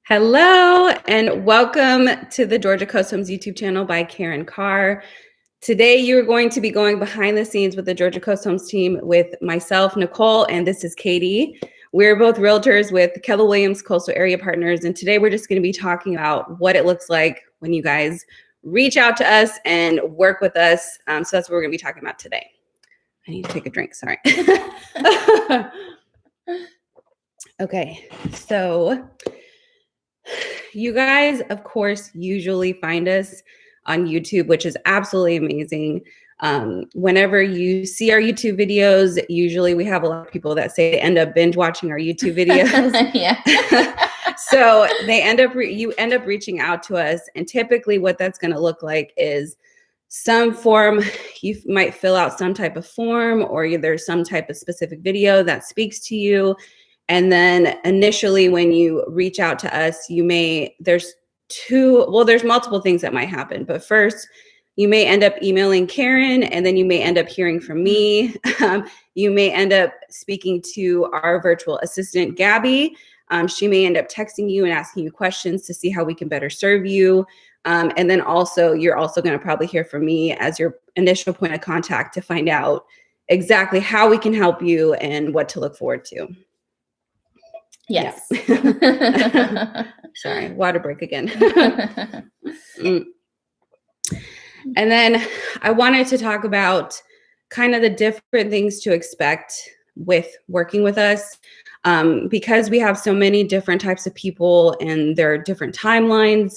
Hello and welcome to the Georgia Coast Homes YouTube channel by Karin Carr. Today you're going to be going behind the scenes with the Georgia Coast Homes team with myself, Nicole, and this is Katie. We're both realtors with Keller Williams Coastal Area Partners, and today we're just going to be talking about what it looks like when you guys reach out to us and work with us. So that's what we're going to be talking about today. I need to take a drink, sorry. Okay, so you guys, of course, usually find us on YouTube, which is absolutely amazing. Whenever you see our YouTube videos, usually we have a lot of people that say they end up binge watching our YouTube videos. Yeah. So they you end up reaching out to us, and typically what that's going to look like is some form. You might fill out some type of form, or there's some type of specific video that speaks to you. And then initially when you reach out to us, there's multiple things that might happen. But first, you may end up emailing Karin, and then you may end up hearing from me. You may end up speaking to our virtual assistant, Gabby. She may end up texting you and asking you questions to see how we can better serve you. And then also, you're also going to probably hear from me as your initial point of contact to find out exactly how we can help you and what to look forward to. Yes. Yeah. Sorry, water break again. And then I wanted to talk about kind of the different things to expect with working with us, because we have so many different types of people and there are different timelines.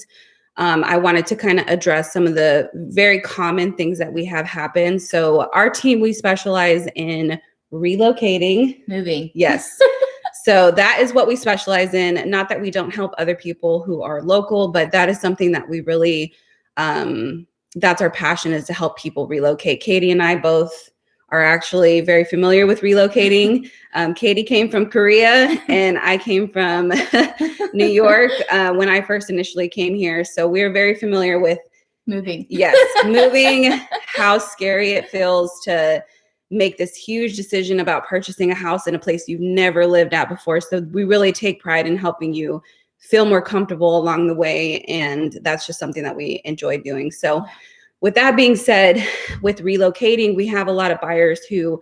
I wanted to kind of address some of the very common things that we have happen. So our team, we specialize in relocating. Moving. Yes. So that is what we specialize in. Not that we don't help other people who are local, but that is something that we really, that's our passion, is to help people relocate. Katie and I both are actually very familiar with relocating. Katie came from Korea and I came from New York when I first initially came here. So we're very familiar with moving. Yes, moving, how scary it feels to make this huge decision about purchasing a house in a place you've never lived at before. So we really take pride in helping you feel more comfortable along the way. And that's just something that we enjoy doing. So with that being said, with relocating, we have a lot of buyers who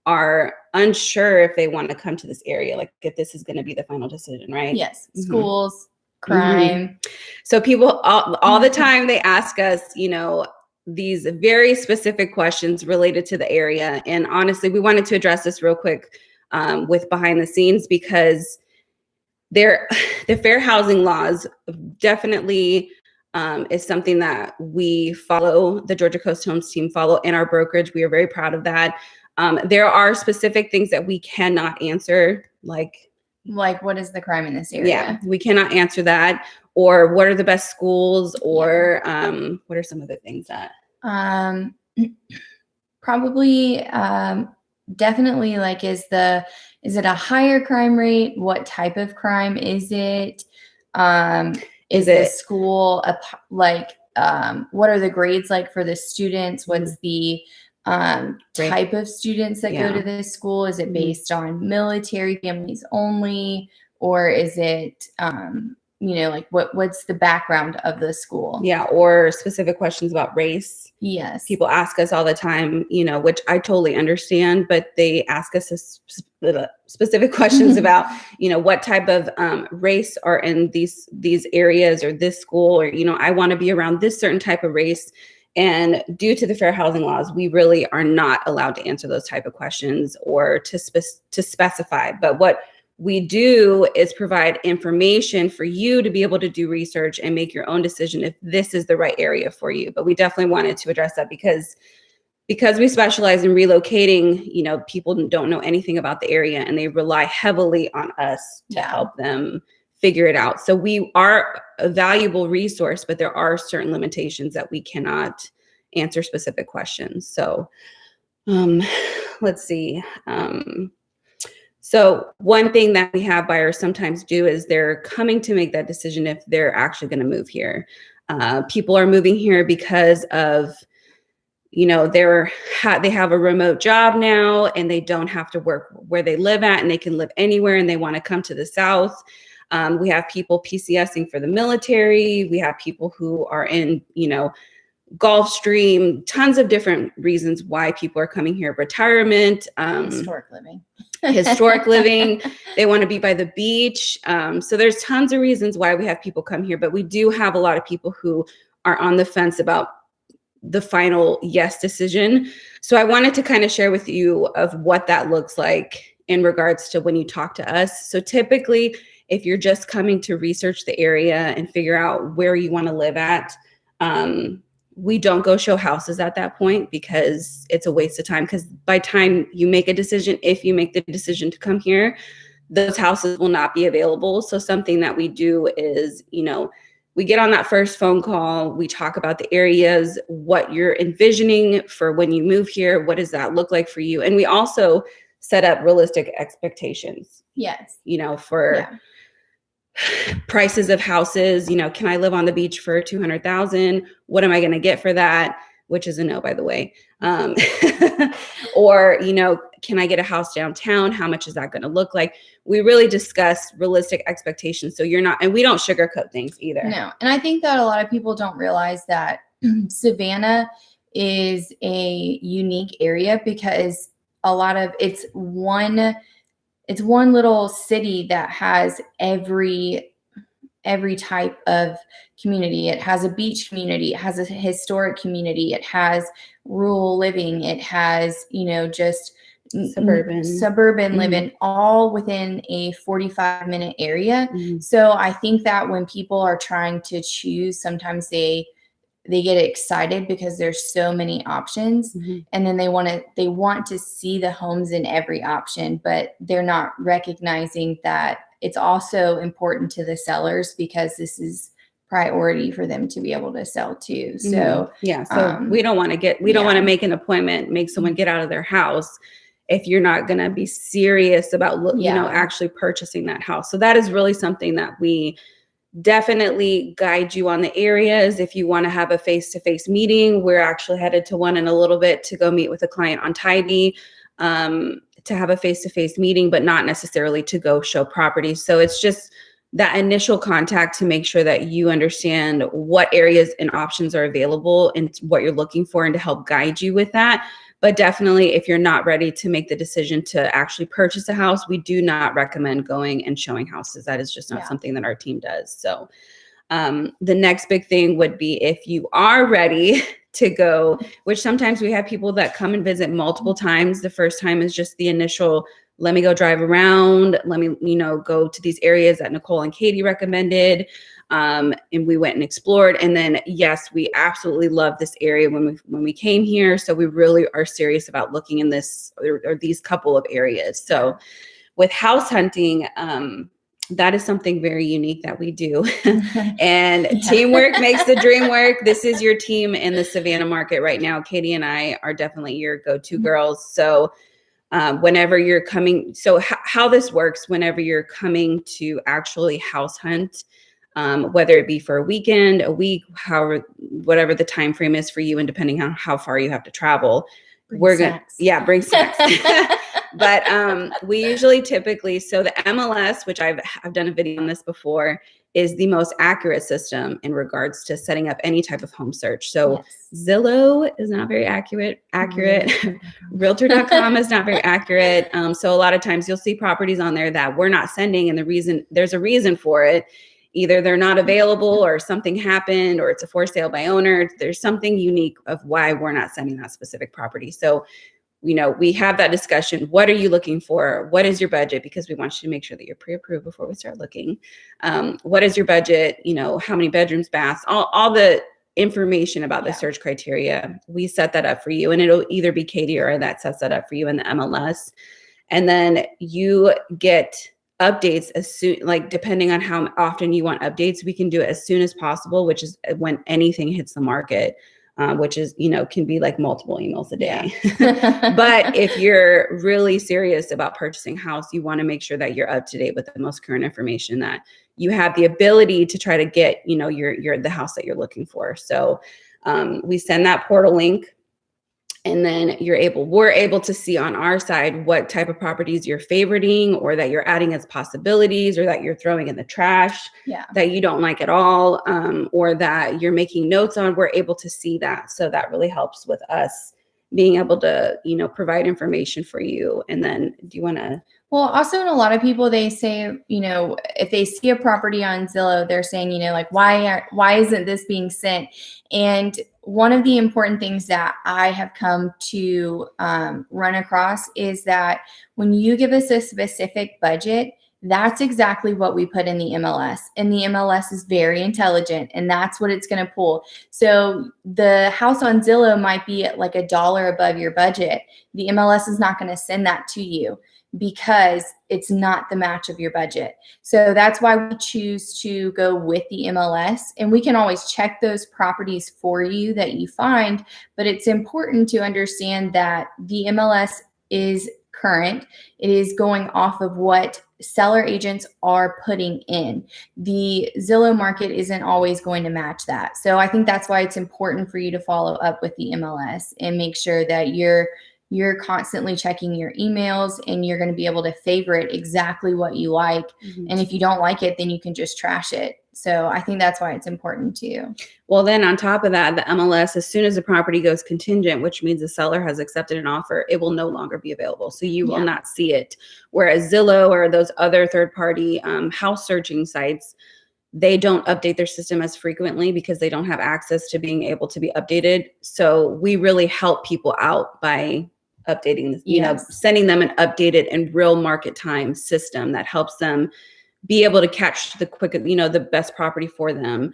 are unsure if they want to come to this area, like if this is going to be the final decision, right? Yes. Schools, crime. So people all the time, they ask us, these very specific questions related to the area. And honestly, we wanted to address this real quick with behind the scenes, because the fair housing laws definitely is something that we follow, the Georgia Coast Homes team follow in our brokerage. We are very proud of that. There are specific things that we cannot answer, like what is the crime in this area? Yeah, we cannot answer that. Or what are the best schools, or what are some of the things that? Probably, definitely, like, is it a higher crime rate? What type of crime is it? Is the school what are the grades like for the students? What's the type of students that go to this school? Is it based on military families only, or is it what's the background of the school? Yeah, or specific questions about race. Yes. People ask us all the time, which I totally understand, but they ask us specific questions about, what type of race are in these areas or this school, or, I want to be around this certain type of race. And due to the fair housing laws, we really are not allowed to answer those type of questions or to specify. But what we do is provide information for you to be able to do research and make your own decision if this is the right area for you. But we definitely wanted to address that because we specialize in relocating, people don't know anything about the area and they rely heavily on us to help them figure it out. So we are a valuable resource, but there are certain limitations that we cannot answer specific questions. So let's see. So one thing that we have buyers sometimes do is they're coming to make that decision if they're actually going to move here. People are moving here because of, they have a remote job now and they don't have to work where they live at and they can live anywhere and they want to come to the South. We have people PCSing for the military. We have people who are in, Gulfstream, tons of different reasons why people are coming here. Retirement, historic living. historic living. They want to be by the beach. So there's tons of reasons why we have people come here, but we do have a lot of people who are on the fence about the final yes decision. So I wanted to kind of share with you of what that looks like in regards to when you talk to us. So typically, if you're just coming to research the area and figure out where you want to live at, we don't go show houses at that point because it's a waste of time. Because by time you make a decision, if you make the decision to come here, those houses will not be available. So something that we do is, we get on that first phone call, we talk about the areas, what you're envisioning for when you move here, what does that look like for you? And we also set up realistic expectations. Yes. For prices of houses, can I live on the beach for $200,000? What am I going to get for that? Which is a no, by the way. Or, can I get a house downtown? How much is that going to look like? We really discuss realistic expectations. So you're not, and we don't sugarcoat things either. No. And I think that a lot of people don't realize that Savannah is a unique area because a lot of it's one little city that has every type of community. It has a beach community, it has a historic community, it has rural living, it has, just suburban living, all within a 45-minute area. So I think that when people are trying to choose, sometimes they get excited because there's so many options, and then they want to see the homes in every option, but they're not recognizing that it's also important to the sellers because this is priority for them to be able to sell too. So we don't want to make an appointment, make someone get out of their house if you're not going to be serious about actually purchasing that house. So that is really something that we definitely guide you on the areas. If you want to have a face-to-face meeting, we're actually headed to one in a little bit to go meet with a client on Tybee, to have a face-to-face meeting, but not necessarily to go show properties. So it's just that initial contact to make sure that you understand what areas and options are available and what you're looking for, and to help guide you with that. But definitely, if you're not ready to make the decision to actually purchase a house, we do not recommend going and showing houses. That is just not something that our team does. So the next big thing would be if you are ready to go, which sometimes we have people that come and visit multiple times. The first time is just the initial, let me go drive around. Let me, go to these areas that Nicole and Katie recommended. And we went and explored. And then, yes, we absolutely love this area when we came here. So we really are serious about looking in this or these couple of areas. So with house hunting, that is something very unique that we do. And teamwork makes the dream work. This is your team in the Savannah market right now. Katie and I are definitely your go-to girls. So whenever you're coming, how this works, whenever you're coming to actually house hunt, whether it be for a weekend, a week, whatever the time frame is for you, and depending on how far you have to travel, bring snacks. But we usually so the MLS, which I've done a video on this before, is the most accurate system in regards to setting up any type of home search. So Zillow is not very accurate. Realtor.com is not very accurate. So a lot of times you'll see properties on there that we're not sending, and there's a reason for it. Either they're not available, or something happened, or it's a for sale by owner. There's something unique of why we're not sending that specific property. So, we have that discussion. What are you looking for? What is your budget? Because we want you to make sure that you're pre-approved before we start looking. What is your budget? How many bedrooms, baths, all the information about the search criteria. We set that up for you, and it'll either be Katie or that sets that up for you in the MLS. And then you get updates as soon, depending on how often you want updates, we can do it as soon as possible, which is when anything hits the market, which is, can be like multiple emails a day. But if you're really serious about purchasing a house, you want to make sure that you're up to date with the most current information, that you have the ability to try to get, the house that you're looking for. So we send that portal link. And then we're able to see on our side what type of properties you're favoriting, or that you're adding as possibilities, or that you're throwing in the trash, that you don't like at all, or that you're making notes on. We're able to see that. So that really helps with us being able to, provide information for you. And then do you want to? Well, also, in a lot of people, they say, if they see a property on Zillow, they're saying, like, why isn't this being sent? And one of the important things that I have come to run across is that when you give us a specific budget, that's exactly what we put in the MLS. And the MLS is very intelligent, and that's what it's going to pull. So the house on Zillow might be at like $1 above your budget. The MLS is not going to send that to you because it's not the match of your budget. So that's why we choose to go with the MLS, and we can always check those properties for you that you find, but it's important to understand that the MLS is current. It is going off of what seller agents are putting in. The Zillow market isn't always going to match that. So I think that's why it's important for you to follow up with the MLS and make sure that you're constantly checking your emails, and you're going to be able to favorite exactly what you like. Mm-hmm. And if you don't like it, then you can just trash it. So I think that's why it's important too. Well, then on top of that, the MLS, as soon as the property goes contingent, which means the seller has accepted an offer, it will no longer be available. So you will not see it. Whereas Zillow or those other third-party house searching sites, they don't update their system as frequently because they don't have access to being able to be updated. So we really help people out by updating, sending them an updated and real market time system that helps them be able to catch the quick, the best property for them.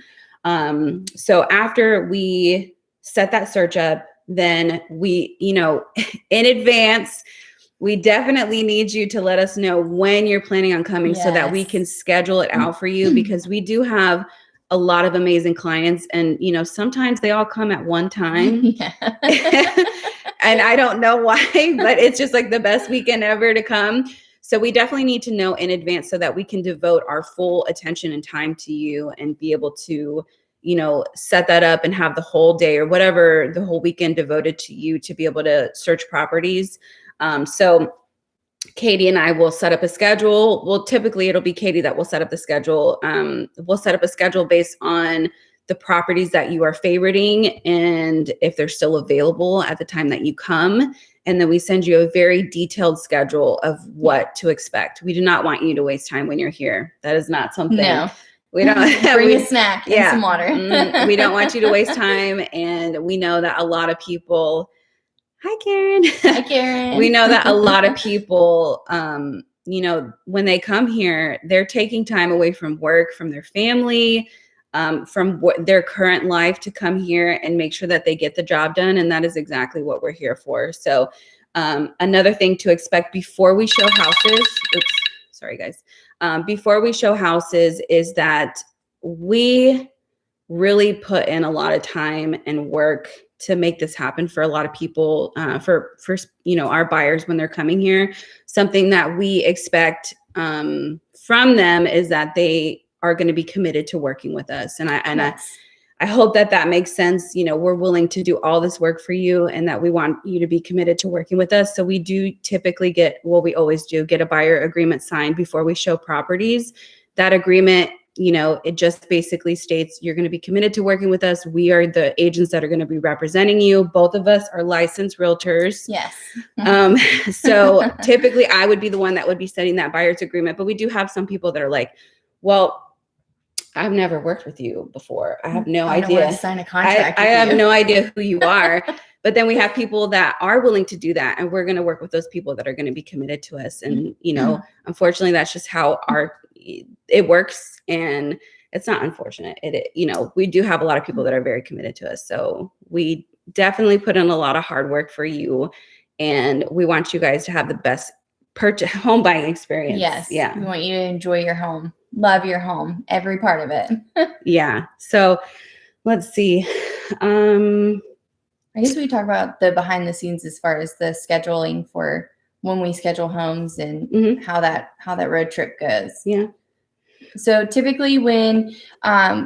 So after we set that search up, then we, in advance, we definitely need you to let us know when you're planning on coming so that we can schedule it out for you, because we do have a lot of amazing clients, and, sometimes they all come at one time. And I don't know why, but it's just like the best weekend ever to come. So we definitely need to know in advance so that we can devote our full attention and time to you and be able to, set that up and have the whole day or whatever, the whole weekend devoted to you to be able to search properties. So Katie and I will set up a schedule. Well, typically it'll be Katie that will set up the schedule. We'll set up a schedule based on the properties that you are favoriting and if they're still available at the time that you come. And then we send you a very detailed schedule of what to expect. We do not want you to waste time when you're here. That is not something. No. We don't bring a snack and some water. We don't want you to waste time. And we know that a lot of people, hi, Karin. Hi, Karin. We know that a lot of people, when they come here, they're taking time away from work, from their family, from their current life to come here and make sure that they get the job done. And that is exactly what we're here for. So another thing to expect before we show houses, sorry guys, before we show houses is that we really put in a lot of time and work to make this happen for a lot of people, for our buyers when they're coming here. Something that we expect from them is that they are going to be committed to working with us. And I hope that makes sense. We're willing to do all this work for you, and that we want you to be committed to working with us. So we do typically we always do get a buyer agreement signed before we show properties. That agreement, it just basically states you're going to be committed to working with us. We are the agents that are going to be representing you. Both of us are licensed realtors. Yes. So typically I would be the one that would be setting that buyer's agreement, but we do have some people that are like, well, I've never worked with you before. I have no idea. I don't want to sign a contract. I have no idea who you are. But then we have people that are willing to do that, and we're going to work with those people that are going to be committed to us. And unfortunately, that's just how it works. And it's not unfortunate. We do have a lot of people that are very committed to us. So we definitely put in a lot of hard work for you, and we want you guys to have the best home buying experience. Yes. Yeah. We want you to enjoy your home. Love your home, every part of it. Yeah. So let's see. I guess we talk about the behind the scenes as far as the scheduling for when we schedule homes and how that road trip goes. Yeah. So typically when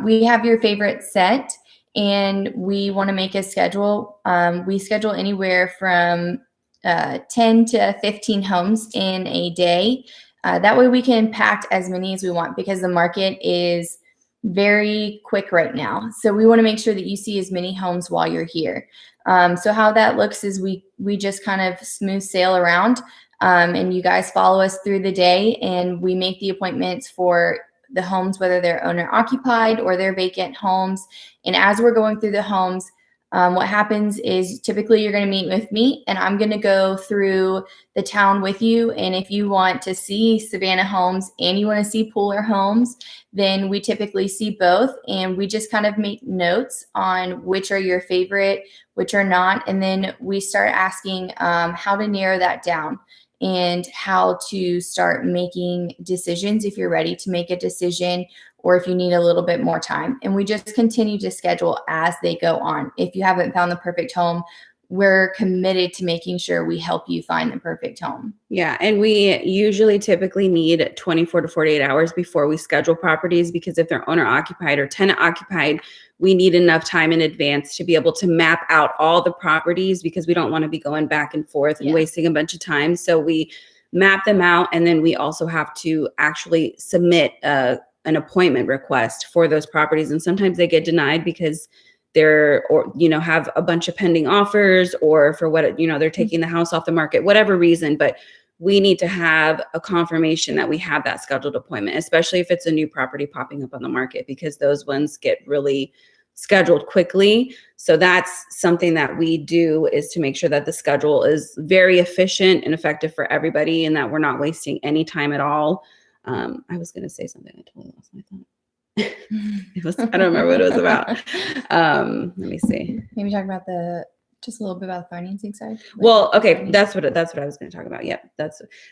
we have your favorite set and we want to make a schedule. We schedule anywhere from 10 to 15 homes in a day. That way we can impact as many as we want, because the market is very quick right now. So we want to make sure that you see as many homes while you're here. So how that looks is we just kind of smooth sail around, and you guys follow us through the day, and we make the appointments for the homes, whether they're owner occupied or they're vacant homes. And as we're going through the homes, what happens is typically you're going to meet with me, and I'm going to go through the town with you. And if you want to see Savannah homes and you want to see Pooler homes, then we typically see both. And we just kind of make notes on which are your favorite, which are not. And then we start asking how to narrow that down and how to start making decisions if you're ready to make a decision, or if you need a little bit more time. And we just continue to schedule as they go on. If you haven't found the perfect home, we're committed to making sure we help you find the perfect home. Yeah. And we usually typically need 24 to 48 hours before we schedule properties, because if they're owner occupied or tenant occupied, we need enough time in advance to be able to map out all the properties, because we don't want to be going back and forth and wasting a bunch of time. So we map them out. And then we also have to actually submit an appointment request for those properties. And sometimes they get denied because they're, or, have a bunch of pending offers, or for what, they're taking the house off the market, whatever reason. But we need to have a confirmation that we have that scheduled appointment, especially if it's a new property popping up on the market, because those ones get really scheduled quickly. So that's something that we do, is to make sure that the schedule is very efficient and effective for everybody, and that we're not wasting any time at all. I was going to say something. I totally lost my thought. I don't remember what it was about. Let me see. Maybe talk about just a little bit about the financing side. Well, okay, that's what I was going to talk about. Yeah,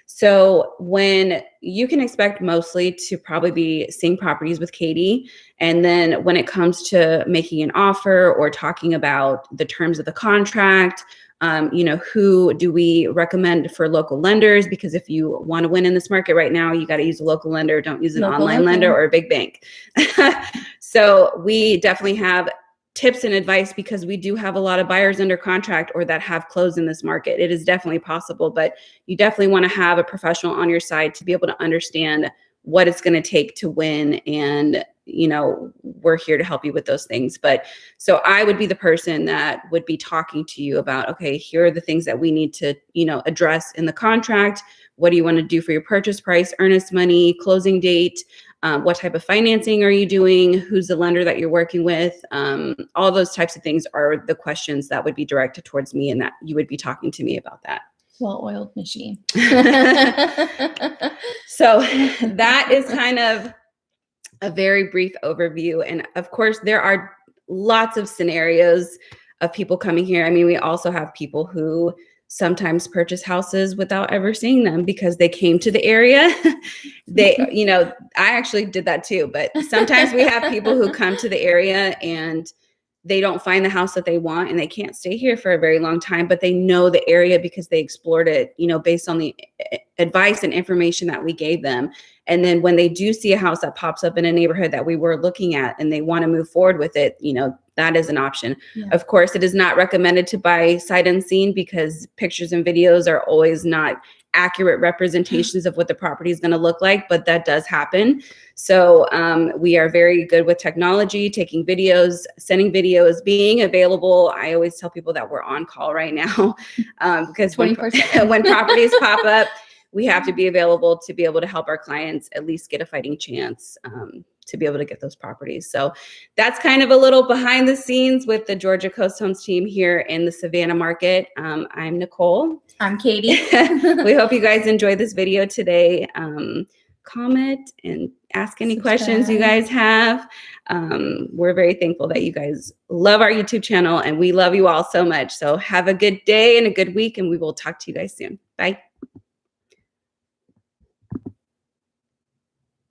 so when you can expect mostly to probably be seeing properties with Katie, and then when it comes to making an offer or talking about the terms of the contract, who do we recommend for local lenders? Because if you want to win in this market right now, you got to use a local lender. Don't use an online lender or a big bank. So we definitely have tips and advice, because we do have a lot of buyers under contract or that have closed in this market. It is definitely possible, but you definitely want to have a professional on your side to be able to understand what it's going to take to win. And, we're here to help you with those things. But so I would be the person that would be talking to you about, okay, here are the things that we need to, address in the contract. What do you want to do for your purchase price, earnest money, closing date? What type of financing are you doing? Who's the lender that you're working with? All those types of things are the questions that would be directed towards me, and that you would be talking to me about that. Well-oiled machine. So that is kind of a very brief overview. And of course, there are lots of scenarios of people coming here. I mean, we also have people who sometimes purchase houses without ever seeing them because they came to the area. I actually did that too, but sometimes we have people who come to the area and they don't find the house that they want, and they can't stay here for a very long time, but they know the area because they explored it, based on the advice and information that we gave them. And then when they do see a house that pops up in a neighborhood that we were looking at and they want to move forward with it, that is an option. Yeah. Of course, it is not recommended to buy sight unseen, because pictures and videos are always not accurate representations of what the property is going to look like, but that does happen. So we are very good with technology, taking videos, sending videos, being available. I always tell people that we're on call right now, because when properties pop up, we have to be available to be able to help our clients at least get a fighting chance to be able to get those properties. So that's kind of a little behind the scenes with the Georgia Coast Homes team here in the Savannah market. I'm Nicole. I'm Katie. We hope you guys enjoyed this video today. Comment and ask any questions you guys have. We're very thankful that you guys love our YouTube channel, and we love you all so much. So have a good day and a good week, and we will talk to you guys soon. Bye.